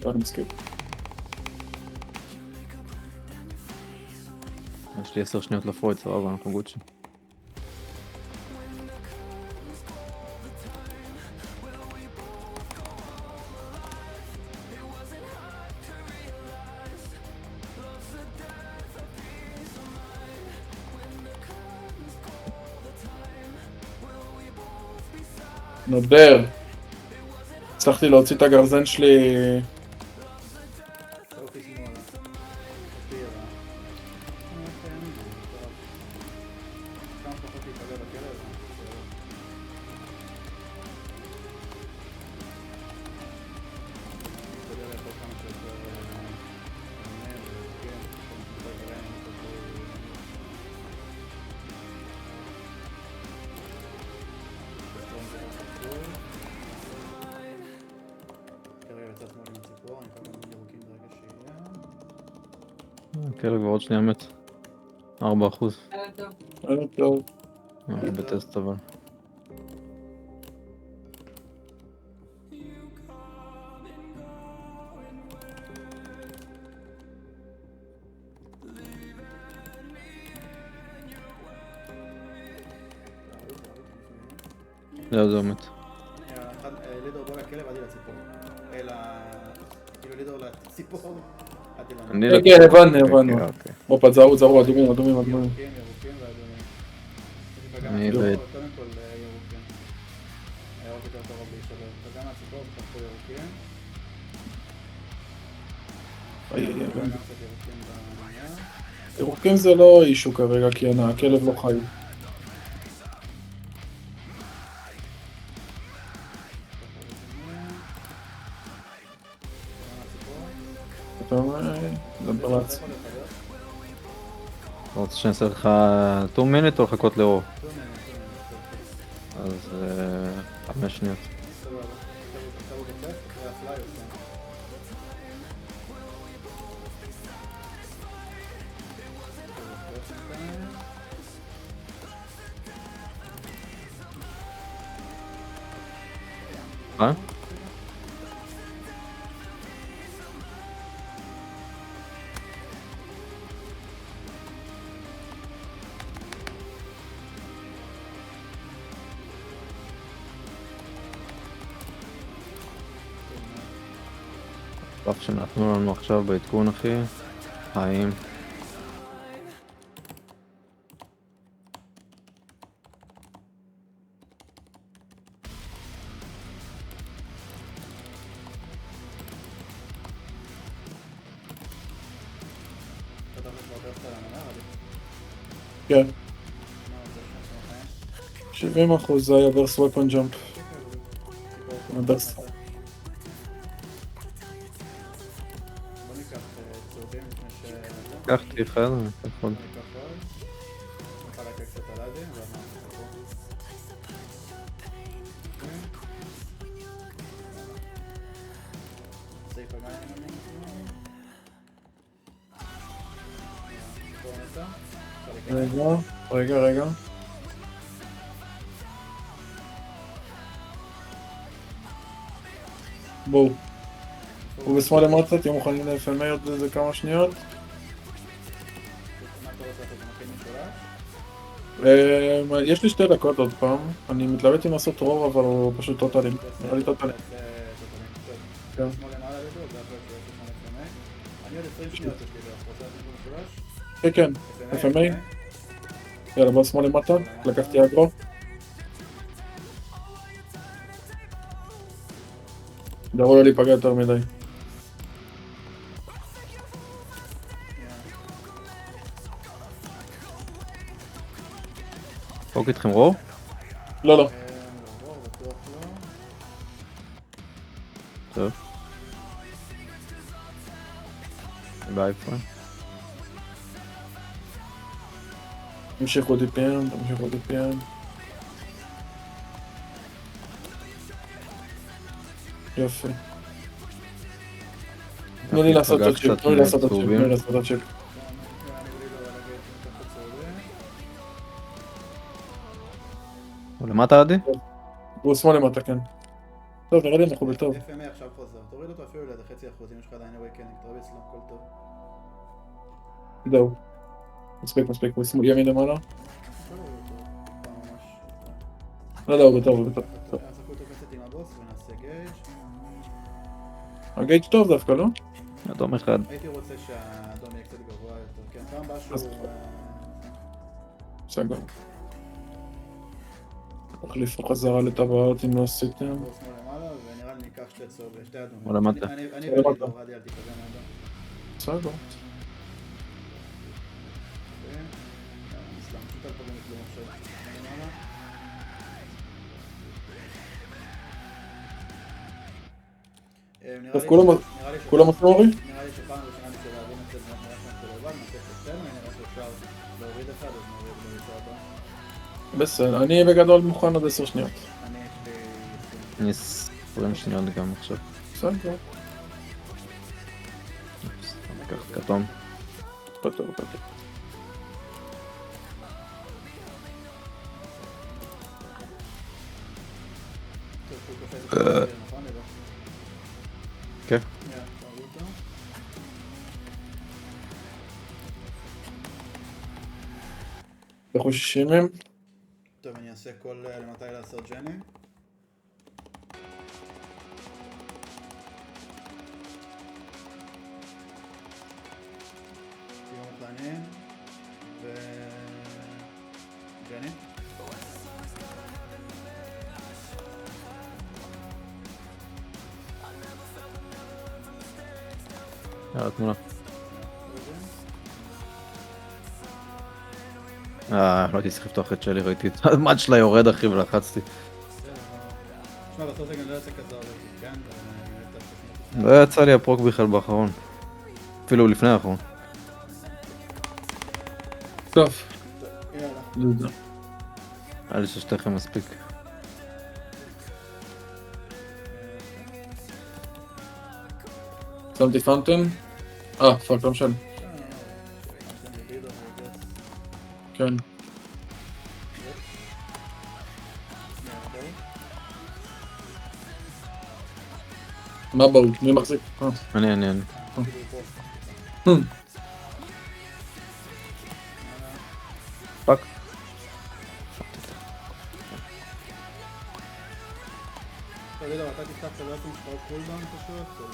אני מסכים. יש לי 10 שניות לפרויד, סבבה, אנחנו גוצ'י. נודר. הצלחתי להוציא את הגרזן שלי. כלב ועוד שנייה מת. 4%. טוב. אנחנו בטסט אבל. זה מת. לידור בוא לכלב עדי לציפור. כאילו לידור לציפור. כן, הבנו. הופה, זרו, אדומים. ירוקים ואדומים. אני קודם ורד. כל ירוקים. הירוק יותר קרוב להישבר. וגם הציפור זה פה ירוקים. וגם קצת ירוקים בעניין. ירוקים זה לא אישו כרגע, כי הכלב לא חי. אתה אומר, זה בלץ. אתה רוצה שאני אעשה לך 2 מינט או לחכות לאור? אז 5 שניות. מה? אף שנתנו לנו עכשיו בעדכון אחי, חיים. כן. 70% זה היה ברס ופון ג'אמפ. ברס. בוא ניקח צהובים לפני ש... לקחתי אחד, אני יכול. ניקח עוד. נוכל לקח קצת על עדי, ואז נעבור. סייף המים. בוא נצא. רגע. בואו. הוא בשמאל למטה, תהיו מוכנים ל-FMA עוד איזה כמה שניות. מה אתה רוצה לעשות? במקום יש לי 2 דקות עוד פעם. אני מתלבט אם לעשות רוב, אבל הוא פשוט טוטלים. נראה לי טוטלים. כן. שמאל למעלה לידור, זה הפרק של FMA. אני עוד 20 שניות יש לי דרך, רוצה לעשות כן, FMA. יאללה, בוא שמאל למטה. לקחתי אגרו. דרו לא להיפגע יותר מדי. פוק איתכם רור? לא. בטוח לא. טוב. ביי פרן. תמשיכו דיפיין. יופי. תנו לי לעשות את הצ'יפ, הוא למטה עדי? הוא שמאל למטה, כן. טוב, נראה לי אנחנו בטוב. FMA עכשיו חוזר, תוריד אותו אפילו לאיזה חצי אחוז, אם יש לך עדיין אווייקנינג, תוריד אצלו, הכל טוב. זהו. מספיק, הוא שמאל ימין למעלה. אפשר להוריד אותו, פעם ממש. לא, הוא בטוב. נעשו אותו קצת עם הבוס ונעשה גייג'. הגייג' טוב דווקא, לא? אדום אחד. הייתי רוצה שהאדום יהיה קצת גבוה יותר, כן, פעם הבאה אז- שהוא... בסדר. תחליפו חזרה לטבעות אם לא עשיתם. בוס שמאל למעלה, ונראה לי ניקח שתי צהוב ושתי אדומים. או למטה. אני למטה. בלידור, עדי אל תיכוון האדום. בסדר. סתם, פשוט אל פוגעים לכלום עכשיו. למעלה. נראה טוב, לי כולם עשו אורי? נראה לי שפעם ראשונה בשביל להבין את זה באמת נראה שאנחנו לבד, נעשה שתינו, נראה שאפשר להוריד אחד, אז נוריד בריצה הבאה. בסדר, אני בגדול מוכן עוד 10 שניות. אני יש לי... אני 20 שניות גם עכשיו. בסדר. ניקח כתום. פתור. טוב, הוא קופץ את זה, נכון? לא? כן. תראו אותו. אנחנו 60 מהם. טוב, אני אעשה כל למתי לעשות ג'ני. תהיו מוכנים. ו... ג'ני? יאללה, תמונה. לא הייתי צריך לפתוח את שלי, ראיתי את המד שלה יורד אחי ולחצתי. תשמע, בסוף זה גם לא יוצא כזה הרבה, כן? לא יצא לי הפרוק בכלל באחרון. אפילו לפני האחרון. טוב. יאללה. היה לי ששתיכם מספיק. שמתי פאונטן. פאק, לא משנה. כן. מה באו? מי מחזיק? אני. פאק. טוב, לידור, אתה תפתח את הדאטים שלך עוד קולדאון פשוט,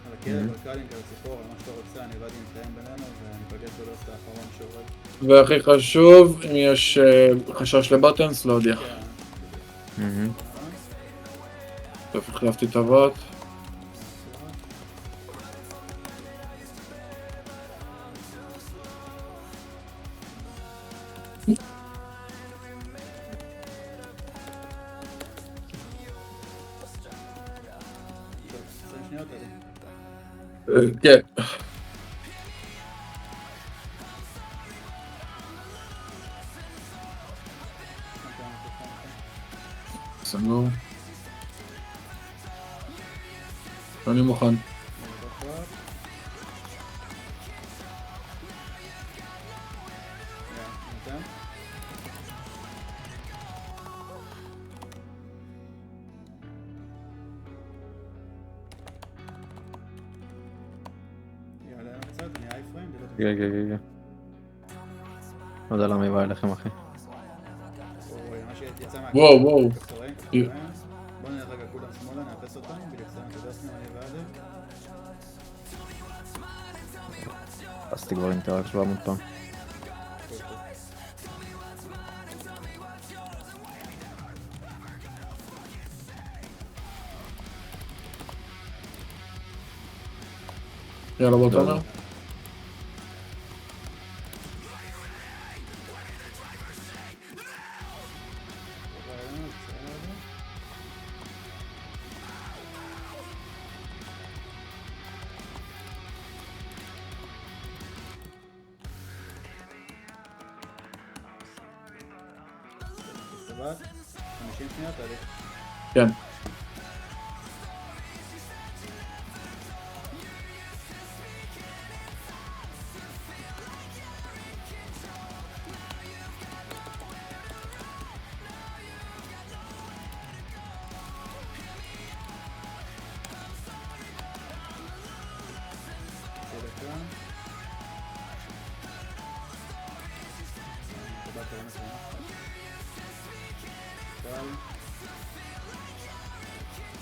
על הכלב, על קלינק, על ציפור, על מה שאתה רוצה, אני ועדי נתאם בינינו, וניפגש בלוסט האחרון שעובד. והכי חשוב, אם יש חשש לבטנס, להודיע. כן. טוב, החלפתי את הוואט. טוב, 20 שניות, עדי. כן. סגור. אני מוכן. כן. לא יודע למה היא באה אליכם אחי. וואו. בוא נלך רגע כולם שמאלה, נאפס אותם, בדיוק סתם את הדסנו, אני ועדה. עשיתי כבר אינטראקט 700 פעם. יאללה בוא תאמר. סבבה? 50 שניות, עדי. כן. קל,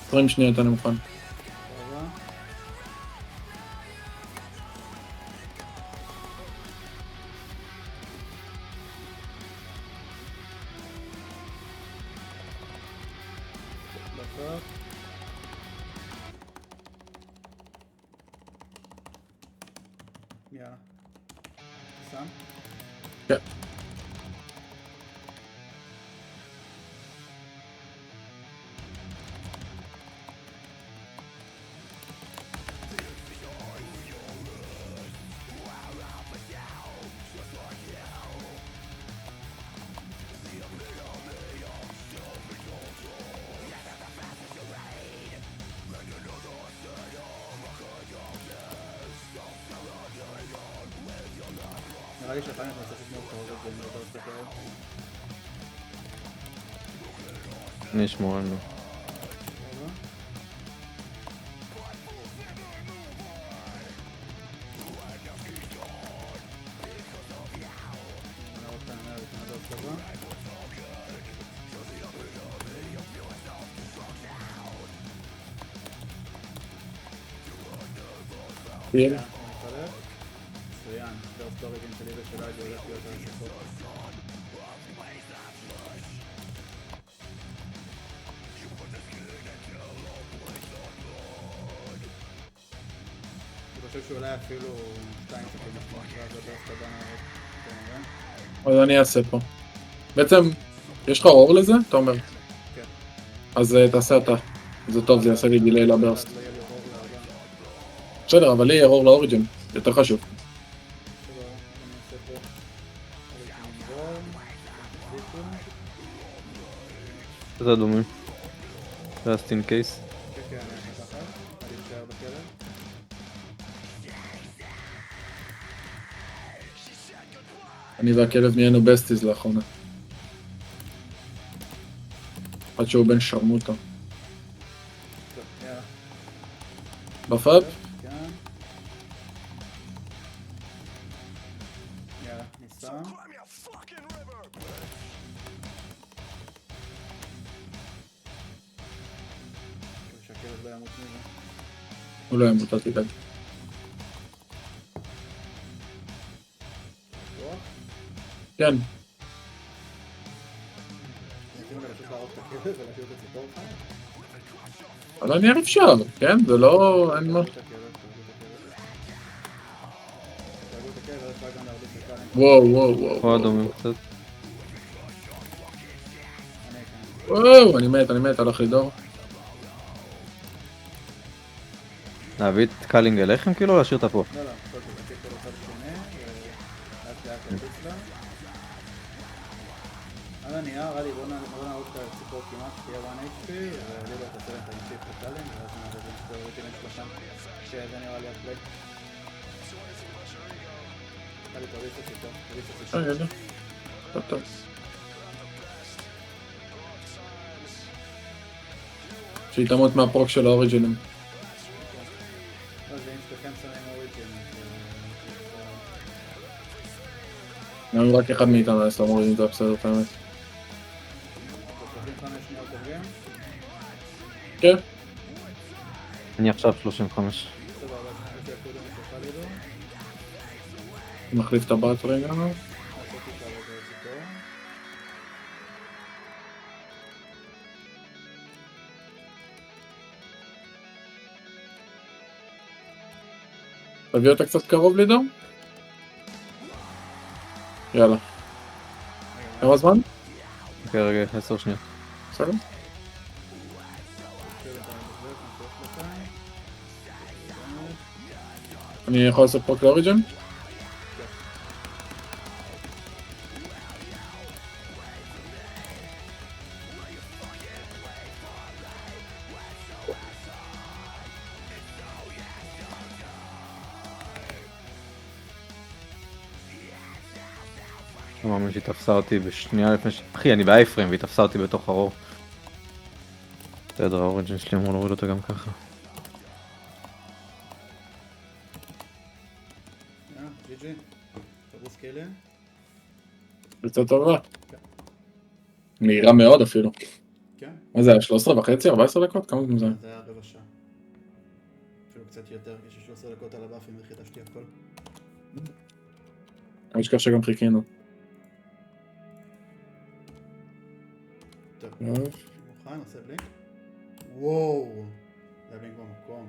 20 שניות אני מוכן. סבבה. דקות. יאללה. שם? כן. נראה לי שהפעם אנחנו צריכים לשמור קרוב את זה, אני לא יודע להסתכל. אני אשמור עלינו. סבבה. נראה עוד פעם, נראה לי כמה דעות סבבה. כן. מצוין, פרסט אוריגין שלי ושלה זה הולך להיות על הסיפור. אני חושב שאולי אפילו 2 ספים משמעות ואז לפרסט הבא נראה. אז אני אעשה פה. בעצם, יש לך אור לזה? אתה אומר. כן. אז תעשה אתה. זה טוב, זה יעשה לי דילי לברסט. אז לא יהיה לי אור להרגע. בסדר, אבל לי יהיה אור לאוריג'ן. יותר חשוב. סבבה, אני אעשה פה אוריגין בורן, זיפו. זה אדומים. just in case. כן, כן, אני אעשה ככה. אני אשאר בכלב. אני והכלב נהיינו בסטיז לאחרונה. עד שהוא בן שרמוטה. טוב, יאללה. בפאב? כן. יאללה, ניסה. שהכלב לא ימות מזה. הוא לא ימות, אל תדאג. בטוח? כן. אתם רוצים פשוט להרוג את הכלב ולהשאיר את הציפור חי? אבל אני אפשר, כן? זה לא... אין מה... תהרגו את הכלב, תהרגו את הכלב, אז אפשר גם להרביץ לקאלן. וואו, וואו, וואו. או אדומים קצת. אני אכן. וואו, אני מת, הלך לי דור. להביא את קלינג אליכם כאילו או להשאיר אותה פה? לא, לא, כל זה תקשיב כל אחד שונה, ולאט לאט להרביץ לה. על הנייר, רלי, בוא נערוך את הציפור כמעט שתהיה 1 HP, וליבר תעשה להם את הנשיף את הקאלן, ואז נערוך את האוריג'ינים שלכם, שזה נראה לי הפלייק. רלי, תרביץ את הציפור, תרביץ את הציפור. רגע, טוב, טוב. שהיא תמות מהפרוק של האוריג'ינים. אז אם שתכם שמים אוריג'ין, גם אם רק אחד מאיתנו יש לו אוריג'ין, זה בסדר, את האמת. 35 שניות תרגם, כן? אני עכשיו 35. סבבה, אז אני חושב קודם שלך לידו, מחליף את הבת רגע. נעשה טיפה לזה ציפור. תביא אותה קצת קרוב לידו. יאללה. כמה זמן? אוקיי, רגע, 10 שניות. בסדר? אני יכול לעשות פרוק לאוריג'ן? לא מאמין שהיא תפסה אותי בשנייה לפני ש... אחי, אני באייפריים והיא תפסה אותי בתוך הרור. בסדר, האוריג'ין שלי אמור להוריד אותה גם ככה. GG. תראו סקילים. קבוצה טובה. מהירה מאוד אפילו. כן. מה זה היה 13 וחצי? 14 דקות? כמה זמן זה היה? זה היה רבע שעה. אפילו קצת יותר, יש לי 13 דקות על הבאפים וחידשתי הכל. אני אשכח שגם חיכינו. טוב. מוכן, עושה בלינק. וואו. זה היה בלינק במקום.